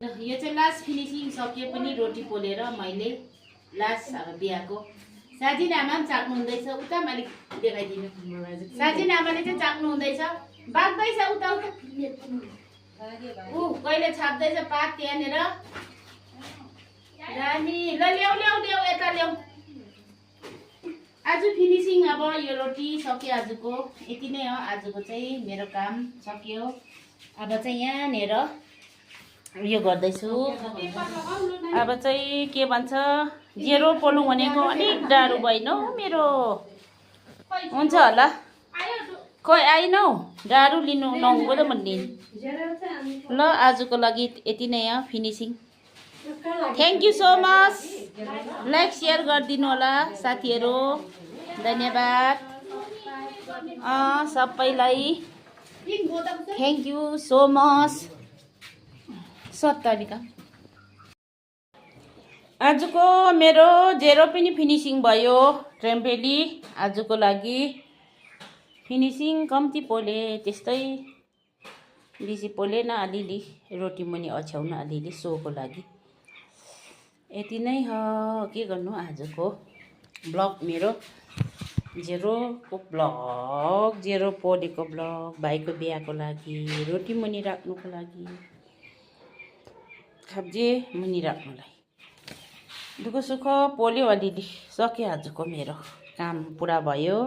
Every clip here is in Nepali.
यो चाहिँ लास्ट फिनिसिङ सकियो पनि रोटी पोलेर मैले लास्ट अब बिहाको साजिन आमा पनि चाक्नु हुँदैछ उता मैले देखाइदिनु साजिन आमाले चाहिँ चाक्नु हुँदैछ बाग्दैछ उता उता ऊ कहिले छाप्दैछ पात त्यहाँनिर रानी ल ल्याउ ल्याउ ल्याउ यता ल्याउ आज फिनिसिङ अब यो रोटी सक्यो आजको यति नै हो आजको चाहिँ मेरो काम सक्यो अब चाहिँ यहाँनिर यो गर्दैछु अब चाहिँ के भन्छ जेरो पोल्नु भनेको अलिक डाह्रो भएन हौ मेरो हुन्छ होला खोइ आइनौ डाह्रो लिनु नहुँको त भन्ने ल आजको लागि यति नै हो finishing thank you so much like share गरिदिनु होला साथीहरू धन्यवाद सबैलाई थ्याङ्क यू सो मच सत्तरीका आजको मेरो जेरो पनि फिनिसिङ भयो ट्रेम्पेली आजको लागि फिनिसिङ कम्ती पोले त्यस्तै बेसी पोलेन अलिअलि रोटी मुनि अछ्याउन अलिअलि सोको लागि यति नै हो के गर्नु आजको ब्लग मेरो जेरोको ब्लग जेरो पोलेको ब्लग भाइको बिहाको लागि रोटी मुनि राख्नुको लागि खाब्जे मुनि राख्नुलाई दुःख सुख पोल्यो अलिअलि सक्यो आजको मेरो काम पुरा भयो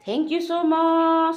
थ्याङ्क यू सो मच